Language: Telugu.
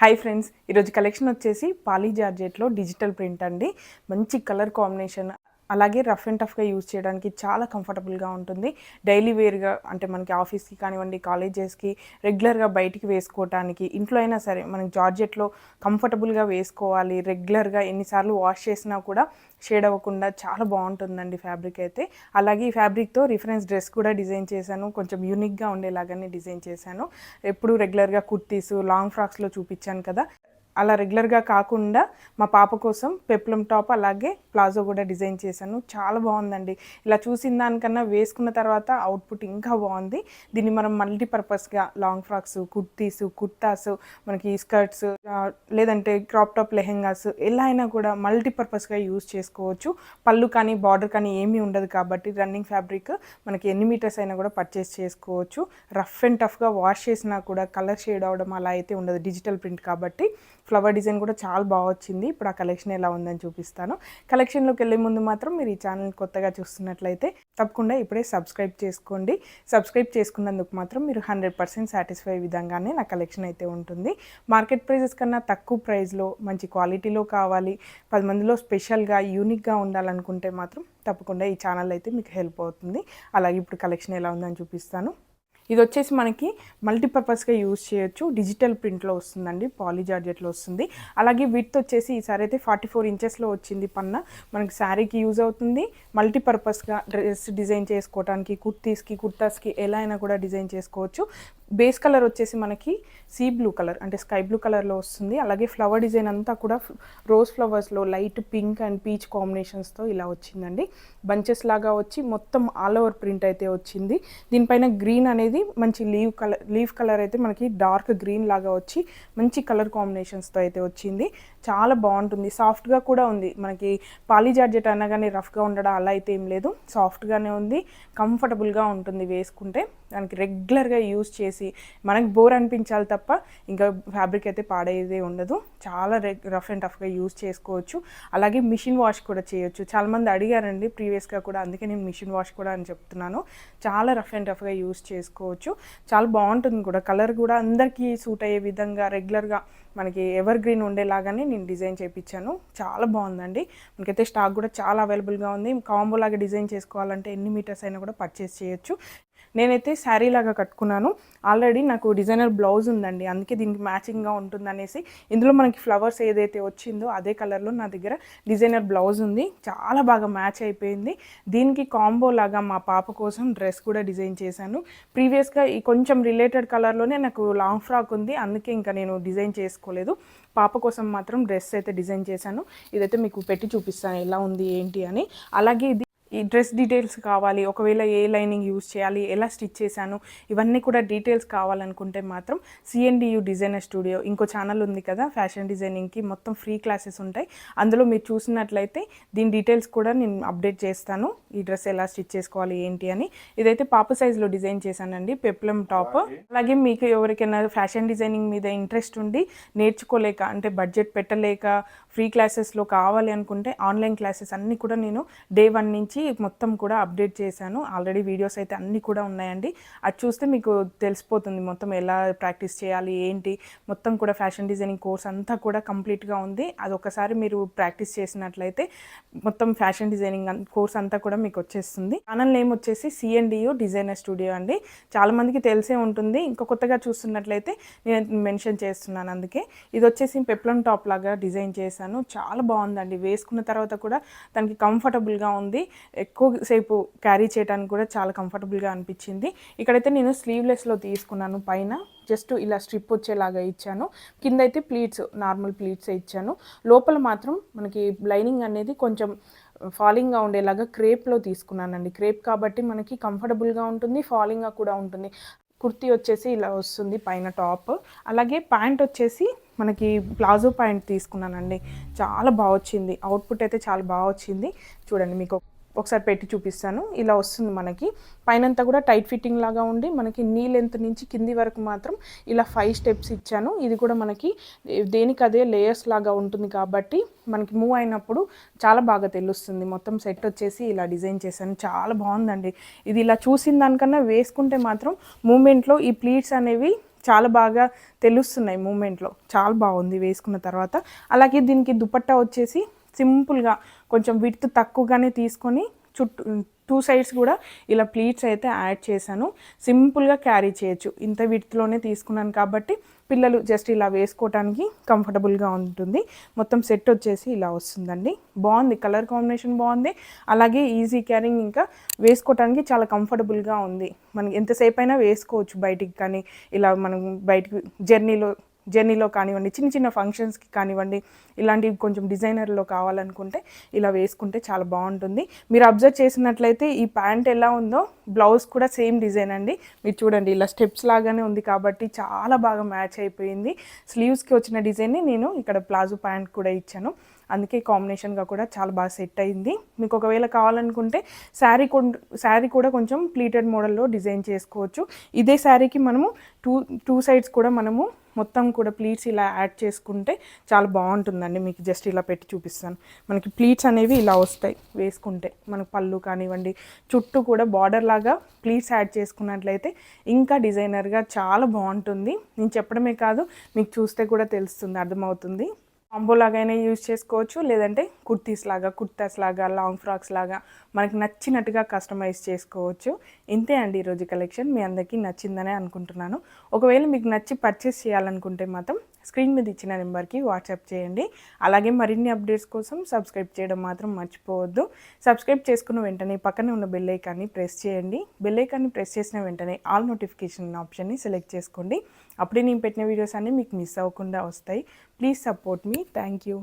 హాయ్ ఫ్రెండ్స్, ఈరోజు కలెక్షన్ వచ్చేసి పాలీ జార్జెట్లో డిజిటల్ ప్రింట్ అండి. మంచి కలర్ కాంబినేషన్, అలాగే రఫ్ అండ్ టఫ్గా యూజ్ చేయడానికి చాలా కంఫర్టబుల్గా ఉంటుంది. డైలీ వేర్గా అంటే మనకి ఆఫీస్కి కానివ్వండి, కాలేజెస్కి రెగ్యులర్గా బయటికి వేసుకోవడానికి, ఇంట్లో అయినా సరే మనకి జార్జెట్లో కంఫర్టబుల్గా వేసుకోవాలి. రెగ్యులర్గా ఎన్నిసార్లు వాష్ చేసినా కూడా షేడ్ అవ్వకుండా చాలా బాగుంటుందండి ఫ్యాబ్రిక్ అయితే. అలాగే ఈ ఫ్యాబ్రిక్తో రిఫరెన్స్ డ్రెస్ కూడా డిజైన్ చేశాను. కొంచెం యూనిక్గా ఉండేలాగానే డిజైన్ చేశాను. ఎప్పుడు రెగ్యులర్గా కుర్తీస్, లాంగ్ ఫ్రాక్స్లో చూపించాను కదా, అలా రెగ్యులర్గా కాకుండా మా పాప కోసం పెప్లం టాప్ అలాగే ప్లాజో కూడా డిజైన్ చేశాను. చాలా బాగుందండి. ఇలా చూసిన దానికన్నా వేసుకున్న తర్వాత అవుట్పుట్ ఇంకా బాగుంది. దీన్ని మనం మల్టీపర్పస్గా లాంగ్ ఫ్రాక్స్, కుర్తీస్, కుర్తాస్, మనకి స్కర్ట్స్, లేదంటే క్రాప్ టాప్ లెహెంగాస్ ఎలా అయినా కూడా మల్టీపర్పస్గా యూజ్ చేసుకోవచ్చు. పళ్ళు కానీ బార్డర్ కానీ ఏమీ ఉండదు కాబట్టి రన్నింగ్ ఫ్యాబ్రిక్ మనకి ఎన్ని మీటర్స్ అయినా కూడా పర్చేస్ చేసుకోవచ్చు. రఫ్ అండ్ టఫ్గా వాష్ చేసినా కూడా కలర్ షేడ్ అవడం అలా అయితే ఉండదు, డిజిటల్ ప్రింట్ కాబట్టి. ఫ్లవర్ డిజైన్ కూడా చాలా బాగా వచ్చింది. ఇప్పుడు ఆ కలెక్షన్ ఎలా ఉందని చూపిస్తాను. కలెక్షన్లోకి వెళ్ళే ముందు మాత్రం మీరు ఈ ఛానల్ కొత్తగా చూస్తున్నట్లయితే తప్పకుండా ఇప్పుడే సబ్స్క్రైబ్ చేసుకోండి. సబ్స్క్రైబ్ చేసుకున్నందుకు మాత్రం మీరు 100% సాటిస్ఫై విధంగానే నా కలెక్షన్ అయితే ఉంటుంది. మార్కెట్ ప్రైజెస్ కన్నా తక్కువ ప్రైస్లో మంచి క్వాలిటీలో కావాలి, 10 మందిలో స్పెషల్గా యూనిక్గా ఉండాలనుకుంటే మాత్రం తప్పకుండా ఈ ఛానల్ అయితే మీకు హెల్ప్ అవుతుంది. అలాగే ఇప్పుడు కలెక్షన్ ఎలా ఉందని చూపిస్తాను. ఇది వచ్చేసి మనకి మల్టీపర్పస్గా యూజ్ చేయొచ్చు. డిజిటల్ ప్రింట్లో వస్తుందండి, పాలీ జార్జెట్లో వస్తుంది. అలాగే విడ్త్ వచ్చేసి ఈసారి అయితే 44 ఇంచెస్లో వచ్చింది పన్న. మనకి శారీకి యూజ్ అవుతుంది, మల్టీపర్పస్గా డ్రెస్ డిజైన్ చేసుకోవడానికి, కుర్తీస్కి, కుర్తాస్కి ఎలా అయినా కూడా డిజైన్ చేసుకోవచ్చు. బేస్ కలర్ వచ్చేసి మనకి సీ బ్లూ కలర్ అంటే స్కై బ్లూ కలర్లో వస్తుంది. అలాగే ఫ్లవర్ డిజైన్ అంతా కూడా రోజ్ ఫ్లవర్స్లో లైట్ పింక్ అండ్ పీచ్ కాంబినేషన్స్తో ఇలా వచ్చిందండి. బంచెస్ లాగా వచ్చి మొత్తం ఆల్ ఓవర్ ప్రింట్ అయితే వచ్చింది. దీనిపైన గ్రీన్ అనేది మంచి లీఫ్ కలర్ అయితే మనకి డార్క్ గ్రీన్ లాగా వచ్చి మంచి కలర్ కాంబినేషన్స్తో అయితే వచ్చింది. చాలా బాగుంటుంది, సాఫ్ట్గా కూడా ఉంది. మనకి పాలీ జార్జెట్ అనగానే రఫ్గా ఉండడం అలా అయితే ఏం లేదు, సాఫ్ట్గానే ఉంది, కంఫర్టబుల్గా ఉంటుంది వేసుకుంటే. దానికి రెగ్యులర్గా యూజ్ చేసి మనకి బోర్ అనిపించాలి తప్ప ఇంకా ఫ్యాబ్రిక్ అయితే పాడేదే ఉండదు. చాలా రఫ్ అండ్ టఫ్గా యూజ్ చేసుకోవచ్చు. అలాగే మిషన్ వాష్ కూడా చేయొచ్చు. చాలామంది అడిగారండి ప్రీవియస్గా కూడా, అందుకే నేను మిషన్ వాష్ కూడా అని చెప్తున్నాను. చాలా రఫ్ అండ్ టఫ్గా యూజ్ చేసుకోవచ్చు. చాలా బాగుంటుంది కూడా, కలర్ కూడా అందరికీ సూట్ అయ్యే విధంగా రెగ్యులర్గా మనకి ఎవర్ గ్రీన్ ఉండేలాగానే నేను డిజైన్ చేయించాను. చాలా బాగుందండి. మనకైతే స్టాక్ కూడా చాలా అవైలబుల్గా ఉంది. కాంబో లాగా డిజైన్ చేసుకోవాలంటే ఎన్ని మీటర్స్ అయినా కూడా పర్చేస్ చేయొచ్చు. నేనైతే శారీ లాగా కట్టుకున్నాను. ఆల్రెడీ నాకు డిజైనర్ బ్లౌజ్ ఉందండి, అందుకే దీనికి మ్యాచింగ్గా ఉంటుందనేసి ఇందులో మనకి ఫ్లవర్స్ ఏదైతే వచ్చిందో అదే కలర్లో నా దగ్గర డిజైనర్ బ్లౌజ్ ఉంది. చాలా బాగా మ్యాచ్ అయిపోయింది. దీనికి కాంబో లాగా మా పాప కోసం డ్రెస్ కూడా డిజైన్ చేశాను. ప్రీవియస్గా ఈ కొంచెం రిలేటెడ్ కలర్లోనే నాకు లాంగ్ ఫ్రాక్ ఉంది, అందుకే ఇంకా నేను డిజైన్ చేసుకోలేదు. పాప కోసం మాత్రం డ్రెస్ అయితే డిజైన్ చేశాను. ఇదైతే మీకు పెట్టి చూపిస్తాను ఎలా ఉంది ఏంటి అని. అలాగే ఈ డ్రెస్ డీటెయిల్స్ కావాలి, ఒకవేళ ఏ లైనింగ్ యూజ్ చేయాలి, ఎలా స్టిచ్ చేశాను, ఇవన్నీ కూడా డీటెయిల్స్ కావాలనుకుంటే మాత్రం CNDU డిజైనర్ స్టూడియో ఇంకో ఛానల్ ఉంది కదా, ఫ్యాషన్ డిజైనింగ్కి మొత్తం ఫ్రీ క్లాసెస్ ఉంటాయి. అందులో మీరు చూసినట్లయితే దీని డీటెయిల్స్ కూడా నేను అప్డేట్ చేస్తాను, ఈ డ్రెస్ ఎలా స్టిచ్ చేసుకోవాలి ఏంటి అని. ఇదైతే పాప సైజులో డిజైన్ చేశానండి, పెప్లం టాప్. అలాగే మీకు ఎవరికైనా ఫ్యాషన్ డిజైనింగ్ మీద ఇంట్రెస్ట్ ఉండి నేర్చుకోలేక అంటే బడ్జెట్ పెట్టలేక ఫ్రీ క్లాసెస్లో కావాలి అనుకుంటే ఆన్లైన్ క్లాసెస్ అన్నీ కూడా నేను Day 1 నుంచి మొత్తం కూడా అప్డేట్ చేశాను. ఆల్రెడీ వీడియోస్ అయితే అన్నీ కూడా ఉన్నాయండి. అది చూస్తే మీకు తెలిసిపోతుంది మొత్తం ఎలా ప్రాక్టీస్ చేయాలి ఏంటి. మొత్తం కూడా ఫ్యాషన్ డిజైనింగ్ కోర్స్ అంతా కూడా కంప్లీట్గా ఉంది. అది ఒకసారి మీరు ప్రాక్టీస్ చేసినట్లయితే మొత్తం ఫ్యాషన్ డిజైనింగ్ కోర్స్ అంతా కూడా మీకు వచ్చేస్తుంది. ఛానల్ నేమ్ వచ్చేసి CNDU డిజైనర్ స్టూడియో అండి. చాలామందికి తెలిసే ఉంటుంది, ఇంకా కొత్తగా చూస్తున్నట్లయితే నేను మెన్షన్ చేస్తున్నాను అందుకే. ఇది వచ్చేసి పెప్లం టాప్ లాగా డిజైన్ చేశాను. చాలా బాగుందండి, వేసుకున్న తర్వాత కూడా దానికి కంఫర్టబుల్గా ఉంది. ఎక్కువసేపు క్యారీ చేయడానికి కూడా చాలా కంఫర్టబుల్గా అనిపించింది. ఇక్కడైతే నేను స్లీవ్లెస్లో తీసుకున్నాను. పైన జస్ట్ ఇలా స్ట్రిప్ వచ్చేలాగా ఇచ్చాను, కింద అయితే ప్లీట్స్ నార్మల్ ప్లీట్సే ఇచ్చాను. లోపల మాత్రం మనకి లైనింగ్ అనేది కొంచెం ఫాలింగ్గా ఉండేలాగా క్రేప్లో తీసుకున్నానండి. క్రేప్ కాబట్టి మనకి కంఫర్టబుల్గా ఉంటుంది, ఫాలింగ్గా కూడా ఉంటుంది. కుర్తీ వచ్చేసి ఇలా వస్తుంది పైన టాప్. అలాగే ప్యాంట్ వచ్చేసి మనకి ప్లాజో ప్యాంట్ తీసుకున్నానండి. చాలా బాగా వచ్చింది, అవుట్పుట్ అయితే చాలా బాగా వచ్చింది. చూడండి మీకు ఒకసారి పెట్టి చూపిస్తాను. ఇలా వస్తుంది మనకి, పైనంతా కూడా టైట్ ఫిట్టింగ్ లాగా ఉండి మనకి నీ లెంత్ నుంచి కింది వరకు మాత్రం ఇలా 5 స్టెప్స్ ఇచ్చాను. ఇది కూడా మనకి దేనికదే లేయర్స్ లాగా ఉంటుంది కాబట్టి మనకి మూవ్ అయినప్పుడు చాలా బాగా తెలుస్తుంది. మొత్తం సెట్ వచ్చేసి ఇలా డిజైన్ చేశాను, చాలా బాగుందండి. ఇది ఇలా చూసిన దానికన్నా వేసుకుంటే మాత్రం మూమెంట్లో ఈ ప్లీట్స్ అనేవి చాలా బాగా తెలుస్తున్నాయి మూమెంట్లో, చాలా బాగుంది వేసుకున్న తర్వాత. అలాగే దీనికి దుపట్టా వచ్చేసి సింపుల్గా కొంచెం విడ్త్ తక్కువగానే తీసుకొని చుట్టూ 2 సైడ్స్ కూడా ఇలా ప్లీట్స్ అయితే యాడ్ చేశాను. సింపుల్గా క్యారీ చేయొచ్చు, ఇంత విడ్త్లోనే తీసుకున్నాను కాబట్టి పిల్లలు జస్ట్ ఇలా వేసుకోవడానికి కంఫర్టబుల్గా ఉంటుంది. మొత్తం సెట్ వచ్చేసి ఇలా వస్తుందండి. బాగుంది, కలర్ కాంబినేషన్ బాగుంది. అలాగే ఈజీ క్యారింగ్, ఇంకా వేసుకోవడానికి చాలా కంఫర్టబుల్గా ఉంది. మనకి ఎంతసేపు అయినా వేసుకోవచ్చు బయటికి, కానీ ఇలా మనం బయటికి జర్నీలో కానివ్వండి, చిన్న చిన్న ఫంక్షన్స్కి కానివ్వండి, ఇలాంటివి కొంచెం డిజైనర్లో కావాలనుకుంటే ఇలా వేసుకుంటే చాలా బాగుంటుంది. మీరు అబ్జర్వ్ చేసినట్లయితే ఈ ప్యాంట్ ఎలా ఉందో బ్లౌజ్ కూడా సేమ్ డిజైన్ అండి. మీరు చూడండి, ఇలా స్టెప్స్ లాగానే ఉంది కాబట్టి చాలా బాగా మ్యాచ్ అయిపోయింది. స్లీవ్స్కి వచ్చిన డిజైన్ని నేను ఇక్కడ ప్లాజో ప్యాంట్ కూడా ఇచ్చాను, అందుకే కాంబినేషన్గా కూడా చాలా బాగా సెట్ అయింది. మీకు ఒకవేళ కావాలనుకుంటే శారీ కూడా కొంచెం ప్లీటెడ్ మోడల్లో డిజైన్ చేసుకోవచ్చు. ఇదే శారీకి మనము టూ సైడ్స్ కూడా మనము మొత్తం కూడా ప్లీట్స్ ఇలా యాడ్ చేసుకుంటే చాలా బాగుంటుందండి. మీకు జస్ట్ ఇలా పెట్టి చూపిస్తాను. మనకి ప్లీట్స్ అనేవి ఇలా వస్తాయి వేసుకుంటే, మనకు పళ్ళు కానివ్వండి, చుట్టూ కూడా బార్డర్ లాగా ప్లీట్స్ యాడ్ చేసుకున్నట్లయితే ఇంకా డిజైనర్గా చాలా బాగుంటుంది. నేను చెప్పడమే కాదు, మీకు చూస్తే కూడా తెలుస్తుంది, అర్థమవుతుంది. కాంబో లాగైనా యూజ్ చేసుకోవచ్చు, లేదంటే కుర్తాస్ లాగా, లాంగ్ ఫ్రాక్స్ లాగా మనకి నచ్చినట్టుగా కస్టమైజ్ చేసుకోవచ్చు. ఇంతే అండి ఈరోజు కలెక్షన్. మీ అందరికీ నచ్చిందనే అనుకుంటున్నాను. ఒకవేళ మీకు నచ్చి పర్చేస్ చేయాలనుకుంటే మాత్రం స్క్రీన్ మీద ఇచ్చిన నెంబర్కి వాట్సాప్ చేయండి. అలాగే మరిన్ని అప్డేట్స్ కోసం సబ్స్క్రైబ్ చేయడం మాత్రం మర్చిపోవద్దు. సబ్స్క్రైబ్ చేసుకున్న వెంటనే పక్కనే ఉన్న బెల్ ఐకాన్ని ప్రెస్ చేయండి. బెల్ ఐకాన్ని ప్రెస్ చేసిన వెంటనే ఆల్ నోటిఫికేషన్ ఆప్షన్ని సెలెక్ట్ చేసుకోండి. అప్పుడే నేను పెట్టిన వీడియోస్ అన్నీ మీకు మిస్ అవ్వకుండా వస్తాయి. Please support me. Thank you.